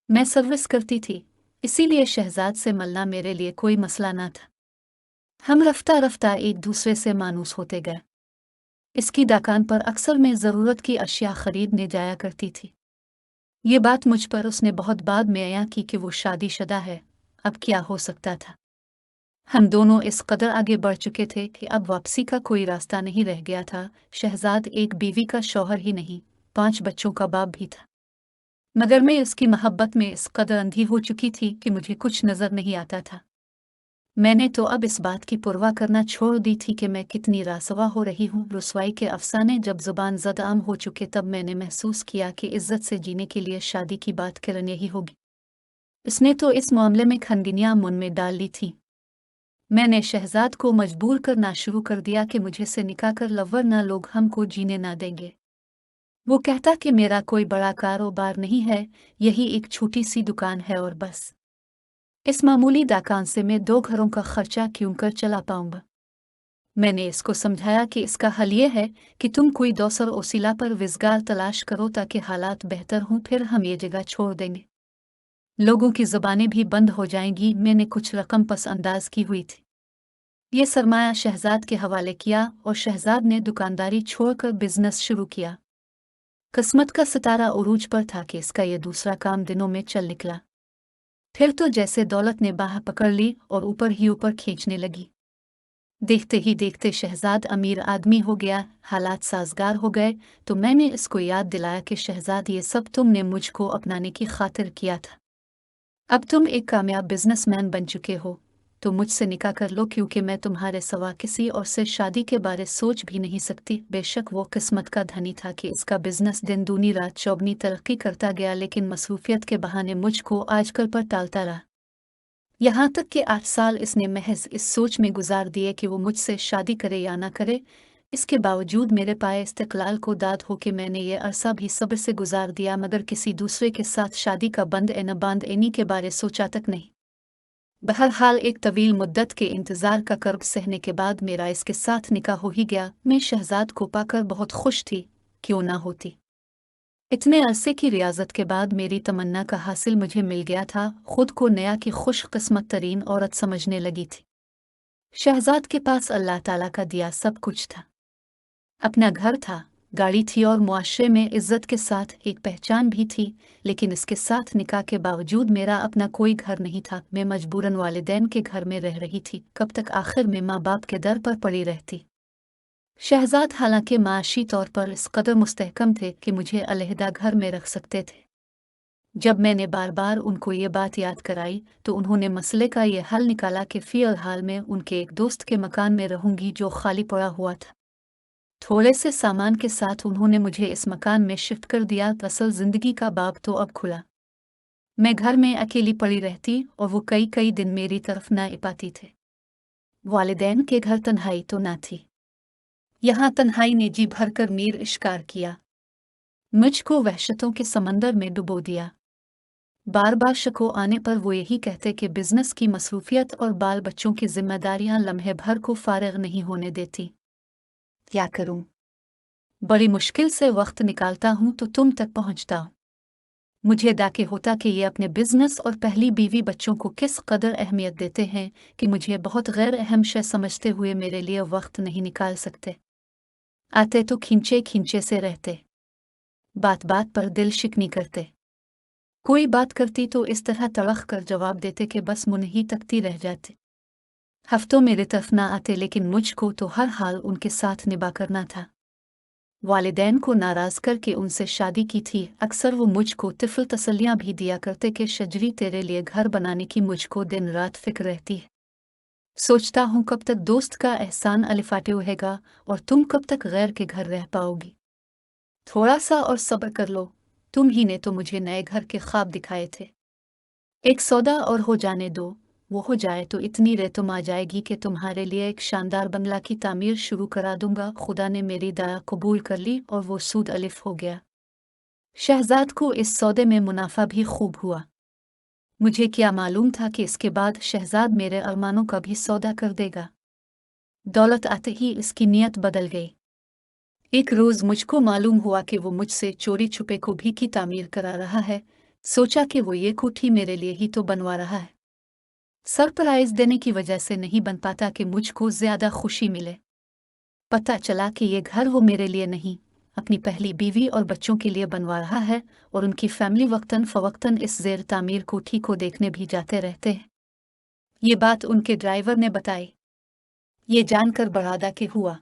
मैं सर्विस करती थी, इसीलिए शहजाद से मिलना मेरे लिए कोई मसला न था। हम रफ्ता रफ्ता एक दूसरे से मानूस होते गए। इसकी दुकान पर अक्सर मैं ज़रूरत की अशिया खरीदने जाया करती थी। ये बात मुझ पर उसने बहुत बाद में आया की कि वो शादीशुदा है। अब क्या हो सकता था। हम दोनों इस कदर आगे बढ़ चुके थे कि अब वापसी का कोई रास्ता नहीं रह गया था। शहजाद एक बीवी का शौहर ही नहीं, 5 बच्चों का बाप भी था। मगर मैं उसकी मोहब्बत में इस कदर अंधी हो चुकी थी कि मुझे कुछ नजर नहीं आता था। मैंने तो अब इस बात की परवाह करना छोड़ दी थी कि मैं कितनी रासवा हो रही हूँ। रुसवाई के अफसाने जब जुबान ज़द आम हो चुके तब मैंने महसूस किया कि इज्जत से जीने के लिए शादी की बात करनी ही होगी। इसने तो इस मामले में खनगिनियां मुन में डाल ली थी। मैंने शहजाद को मजबूर करना शुरू कर दिया कि मुझे से निकाह कर लवर ना लोग हमको जीने ना देंगे। वो कहता कि मेरा कोई बड़ा कारोबार नहीं है, यही एक छोटी सी दुकान है और बस। इस मामूली दुकान से मैं 2 घरों का खर्चा क्यों कर चला पाऊंगा। मैंने इसको समझाया कि इसका हल ये है कि तुम कोई दूसर ओसिला पर विज़गार तलाश करो ताकि हालात बेहतर हों, फिर हम ये जगह छोड़ देंगे। लोगों की ज़बानें भी बंद हो जाएंगी। मैंने कुछ रकम पस अंदाज की हुई थी। ये सरमाया शहजाद के हवाले किया और शहजाद ने दुकानदारी छोड़कर बिजनेस शुरू किया। किस्मत का सितारा उरूज पर था कि इसका ये दूसरा काम दिनों में चल निकला। फिर तो जैसे दौलत ने बाह पकड़ ली और ऊपर ही ऊपर खींचने लगी। देखते ही देखते शहजाद अमीर आदमी हो गया, हालात साजगार हो गए। तो मैंने इसको याद दिलाया कि शहजाद ये सब तुमने मुझको अपनाने की खातिर किया था। अब तुम एक कामयाब बिजनेसमैन बन चुके हो, तो मुझसे निकाह कर लो, क्योंकि मैं तुम्हारे सिवा किसी और से शादी के बारे सोच भी नहीं सकती। बेशक वो किस्मत का धनी था कि इसका बिजनेस दिन दूनी रात चौगनी तरक्की करता गया, लेकिन मसरूफियत के बहाने मुझको आजकल पर टालता रहा। यहाँ तक कि 8 साल इसने महज इस सोच में गुजार दिए कि वो मुझसे शादी करे या ना करे। इसके बावजूद मेरे पाए इस्तिकलाल को दाद हो कि मैंने ये अरसा भी सब्र से गुजार दिया, मगर किसी दूसरे के साथ शादी का बंद ए न बांध एनी के बारे सोचा तक नहीं। बहरहाल एक तवील मुद्दत के इंतज़ार का कर्ब सहने के बाद मेरा इसके साथ निकाह हो ही गया। मैं शहजाद को पाकर बहुत खुश थी, क्यों ना होती। इतने अरसे की रियाजत के बाद मेरी तमन्ना का हासिल मुझे मिल गया था। खुद को नया की खुशकिस्मत तरीन औरत समझने लगी थी। शहजाद के पास अल्लाह ताला का दिया सब कुछ था। अपना घर था, गाड़ी थी और मुआशरे में इज्जत के साथ एक पहचान भी थी। लेकिन इसके साथ निकाह के बावजूद मेरा अपना कोई घर नहीं था। मैं मजबूरन वालिदैन के घर में रह रही थी। कब तक आखिर में माँ बाप के दर पर पड़ी रहती। शहजाद हालांकि माशी तौर पर इस कदर मुस्तहकम थे कि मुझे अलहदा घर में रख सकते थे। जब मैंने बार बार उनको ये बात याद कराई तो उन्होंने मसले का ये हल निकाला कि फ़िलहाल में उनके एक दोस्त के मकान में रहूंगी जो खाली पड़ा हुआ था। थोड़े से सामान के साथ उन्होंने मुझे इस मकान में शिफ्ट कर दिया। असल जिंदगी का बाब तो अब खुला। मैं घर में अकेली पड़ी रहती और वो कई कई दिन मेरी तरफ न पाती थे। वालिदैन के घर तन्हाई तो ना थी, यहाँ तन्हाई ने जी भरकर मीर इश्कार किया, मुझको वहशतों के समंदर में डुबो दिया। बार बार शको आने पर वो यही कहते कि बिजनेस की मसरूफियत और बाल बच्चों की जिम्मेदारियां लम्हे भर को फारिग नहीं होने देती। क्या करूं? बड़ी मुश्किल से वक्त निकालता हूं तो तुम तक पहुंचता हूं। मुझे दाके होता कि ये अपने बिजनेस और पहली बीवी बच्चों को किस कदर अहमियत देते हैं कि मुझे बहुत गैर अहम शय समझते हुए मेरे लिए वक्त नहीं निकाल सकते। आते तो खींचे खींचे से रहते, बात बात पर दिल शिकनी करते। कोई बात करती तो इस तरह तड़ख कर जवाब देते कि बस मुंह ही तकती रह जाती। हफ्तों मेरे तरफ ना आते, लेकिन मुझको तो हर हाल उनके साथ निभा करना था। वालिदैन को नाराज करके उनसे शादी की थी। अक्सर वो मुझको तिफल तसल्लियां भी दिया करते कि शजरी तेरे लिए घर बनाने की मुझको दिन रात फिक्र रहती है। सोचता हूँ कब तक दोस्त का एहसान अलिफाटे रहेगा और तुम कब तक गैर के घर रह पाओगी। थोड़ा सा और सब्र कर लो, तुम ही ने तो मुझे नए घर के ख्वाब दिखाए थे। एक सौदा और हो जाने दो, वो हो जाए तो इतनी रेतुम आ जाएगी कि तुम्हारे लिए एक शानदार बंगला की तामीर शुरू करा दूंगा। खुदा ने मेरी दया कबूल कर ली और वो सूद अलिफ हो गया। शहजाद को इस सौदे में मुनाफा भी खूब हुआ। मुझे क्या मालूम था कि इसके बाद शहजाद मेरे अरमानों का भी सौदा कर देगा। दौलत आते ही इसकी नीयत बदल गई। एक रोज मुझको मालूम हुआ कि वो मुझसे चोरी छुपे को भी की तामीर करा रहा है। सोचा कि वो ये कोठी मेरे लिए ही तो बनवा रहा है। सरप्राइज देने की वजह से नहीं बन पाता कि मुझको ज्यादा खुशी मिले। पता चला कि ये घर वो मेरे लिए नहीं, अपनी पहली बीवी और बच्चों के लिए बनवा रहा है, और उनकी फैमिली वक्तन फवक्तन इस जेर तामीर कोठी को देखने भी जाते रहते हैं। ये बात उनके ड्राइवर ने बताई। ये जानकर बड़ादा के हुआ।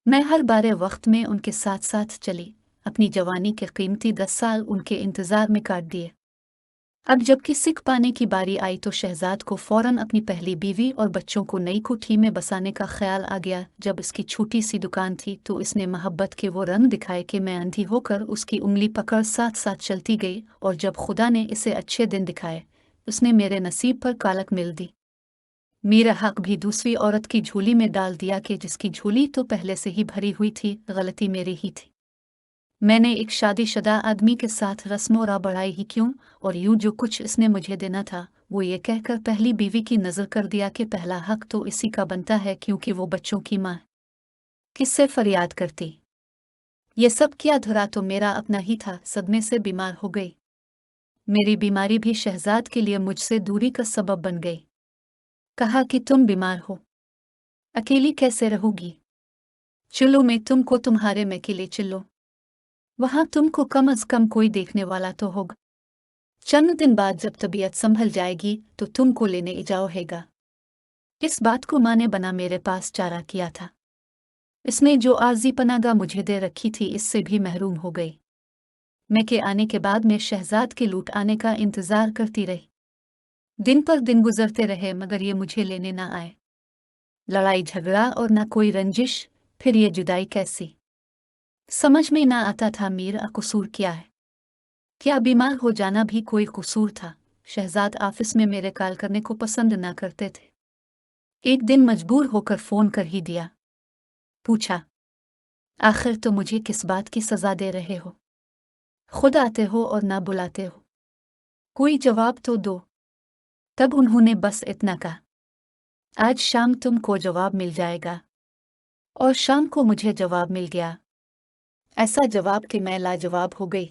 मैं हर बारे वक्त में उनके साथ साथ चली, अपनी जवानी के कीमती 10 साल उनके इंतजार में काट दिए। अब जबकि सिख पाने की बारी आई तो शहजाद को फौरन अपनी पहली बीवी और बच्चों को नई कोठी में बसाने का ख्याल आ गया। जब इसकी छोटी सी दुकान थी तो इसने मोहब्बत के वो रंग दिखाए कि मैं अंधी होकर उसकी उंगली पकड़ साथ साथ चलती गई, और जब खुदा ने इसे अच्छे दिन दिखाए उसने मेरे नसीब पर कालक मिल दी। मेरा हक भी दूसरी औरत की झोली में डाल दिया कि जिसकी झोली तो पहले से ही भरी हुई थी। गलती मेरी ही थी। मैंने एक शादीशुदा आदमी के साथ रस्मों रा बढ़ाई ही क्यों, और यूं जो कुछ इसने मुझे देना था वो ये कहकर पहली बीवी की नज़र कर दिया कि पहला हक तो इसी का बनता है क्योंकि वो बच्चों की माँ। किससे फरियाद करती? ये सब क्या धुरा तो मेरा अपना ही था। सदमे से बीमार हो गई। मेरी बीमारी भी शहजाद के लिए मुझसे दूरी का सबब बन गई। कहा कि तुम बीमार हो, अकेली कैसे रहोगी? चलो मैं तुमको तुम्हारे में के लिए चलो, वहां तुमको कम अज कम कोई देखने वाला तो होगा। चंद दिन बाद जब तबीयत संभल जाएगी तो तुमको लेने जाओ हैगा। इस बात को माँ ने बना मेरे पास चारा किया था। इसने जो आर्जी पनागा मुझे दे रखी थी इससे भी महरूम हो गई। मैं के आने के बाद मैं शहजाद के लूट आने का इंतजार करती रही। दिन पर दिन गुजरते रहे मगर ये मुझे लेने ना आए। लड़ाई झगड़ा और ना कोई रंजिश, फिर ये जुदाई कैसी? समझ में ना आता था मेरा कसूर क्या है। क्या बीमार हो जाना भी कोई कसूर था? शहजाद ऑफिस में मेरे कॉल करने को पसंद ना करते थे। एक दिन मजबूर होकर फोन कर ही दिया। पूछा, आखिर तो मुझे किस बात की सजा दे रहे हो? खुद आते हो और ना बुलाते हो, कोई जवाब तो दो। तब उन्होंने बस इतना कहा, आज शाम तुमको जवाब मिल जाएगा। और शाम को मुझे जवाब मिल गया। ऐसा जवाब कि मैं लाजवाब हो गई।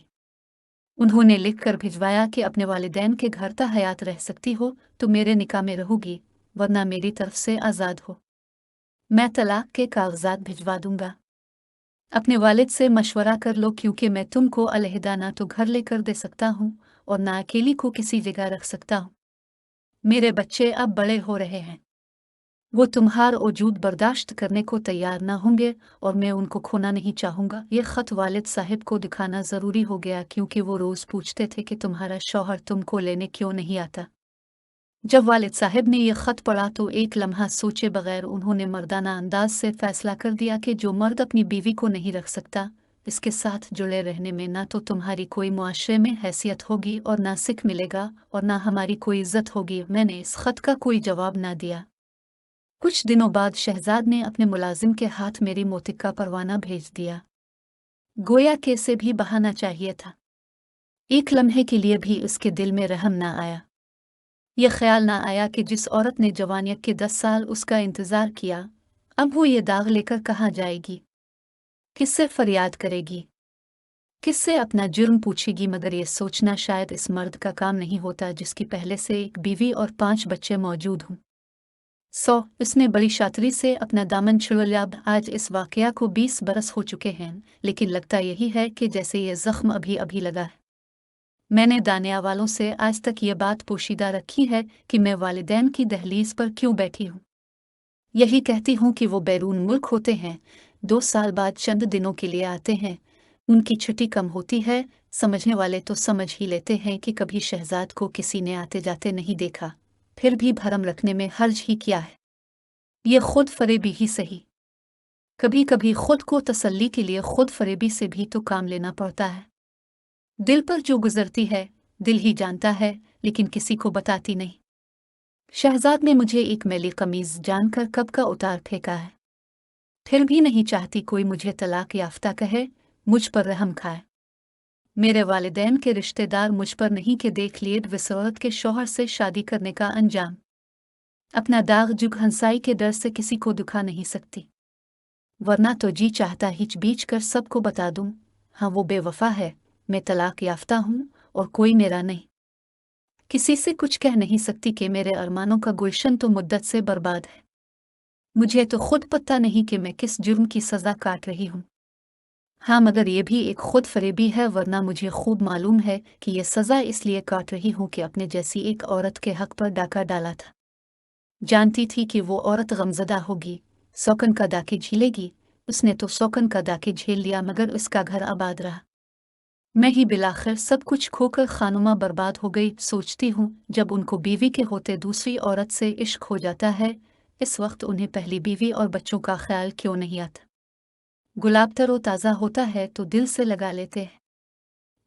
उन्होंने लिख कर भिजवाया कि अपने वालिदैन के घर ता हयात रह सकती हो तो मेरे निकाह में रहोगी, वरना मेरी तरफ से आज़ाद हो। मैं तलाक के कागजात भिजवा दूंगा। अपने वालिद से मशवरा कर लो क्योंकि मैं तुमको अलहदा ना तो घर लेकर दे सकता हूँ और ना अकेली को किसी जगह रख सकता हूँ। मेरे बच्चे अब बड़े हो रहे हैं, वो तुम्हार वजूद बर्दाश्त करने को तैयार ना होंगे और मैं उनको खोना नहीं चाहूँगा। ये ख़त वालिद साहिब को दिखाना ज़रूरी हो गया क्योंकि वो रोज़ पूछते थे कि तुम्हारा शौहर तुमको लेने क्यों नहीं आता। जब वालिद साहिब ने यह ख़त पढ़ा तो एक लम्हा सोचे बगैर उन्होंने मर्दाना अंदाज से फ़ैसला कर दिया कि जो मर्द अपनी बीवी को नहीं रख सकता, इसके साथ जुड़े रहने में ना तो तुम्हारी कोई मुआशरे में हैसियत होगी और ना सिख मिलेगा और ना हमारी कोई इज्जत होगी। मैंने इस ख़त का कोई जवाब ना दिया। कुछ दिनों बाद शहजाद ने अपने मुलाजिम के हाथ मेरी मोतिक का परवाना भेज दिया। गोया के से भी बहाना चाहिए था। एक लम्हे के लिए भी उसके दिल में रहम ना आया। यह ख्याल ना आया कि जिस औरत ने जवानियत के 10 साल उसका इंतजार किया, अब वो ये दाग लेकर कहाँ जाएगी? किससे फरियाद करेगी? किससे अपना जुर्म पूछेगी? मगर ये सोचना शायद इस मर्द का काम नहीं होता जिसकी पहले से एक बीवी और 5 बच्चे मौजूद हों। इसने बड़ी शातरी से अपना दामन छुड़ लिया। आज इस वाकया को 20 बरस हो चुके हैं, लेकिन लगता यही है कि जैसे ये जख्म अभी अभी लगा है। मैंने दानिया वालों से आज तक ये बात पोशीदा रखी है कि मैं वालिदैन की दहलीज पर क्यों बैठी हूँ। यही कहती हूँ कि वो बैरून मुल्क होते हैं, 2 साल बाद चंद दिनों के लिए आते हैं, उनकी छुट्टी कम होती है। समझने वाले तो समझ ही लेते हैं कि कभी शहजाद को किसी ने आते जाते नहीं देखा, फिर भी भरम रखने में हर्ज ही क्या है। ये खुद फरेबी ही सही। कभी कभी खुद को तसल्ली के लिए खुद फरेबी से भी तो काम लेना पड़ता है। दिल पर जो गुजरती है दिल ही जानता है, लेकिन किसी को बताती नहीं। शहजाद ने मुझे एक मैली कमीज जानकर कब का उतार फेंका है, फिर भी नहीं चाहती कोई मुझे तलाक याफ्ता कहे, मुझ पर रहम खाए। मेरे वालिदैन के रिश्तेदार मुझ पर नहीं कि देख लिए विसौरत के शौहर से शादी करने का अंजाम। अपना दाग जुग हंसाई के डर से किसी को दुखा नहीं सकती, वरना तो जी चाहता हिच बीच कर सबको बता दूं, हाँ वो बेवफा है, मैं तलाक याफ्ता हूँ और कोई मेरा नहीं। किसी से कुछ कह नहीं सकती कि मेरे अरमानों का गुलशन तो मुद्दत से बर्बाद है। मुझे तो खुद पता नहीं कि मैं किस जुर्म की सज़ा काट रही हूँ। हाँ, मगर ये भी एक खुद फरेबी है, वरना मुझे खूब मालूम है कि ये सज़ा इसलिए काट रही हूँ कि अपने जैसी एक औरत के हक पर डाका डाला था। जानती थी कि वो औरत गमज़दा होगी, सौकन का डाके झेलेगी। उसने तो सौकन का डाके झेल लिया, मगर उसका घर आबाद रहा। मैं ही बिलाखिर सब कुछ खोकर खानुमा बर्बाद हो गई। सोचती हूँ, जब उनको बीवी के होते दूसरी औरत से इश्क हो जाता है, इस वक्त उन्हें पहली बीवी और बच्चों का ख्याल क्यों नहीं आता। गुलाब तरो ताज़ा होता है तो दिल से लगा लेते हैं,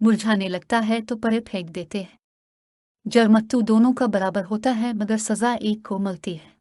मुरझाने लगता है तो परे फेंक देते हैं। जरमत्तू दोनों का बराबर होता है, मगर सज़ा एक को मिलती है।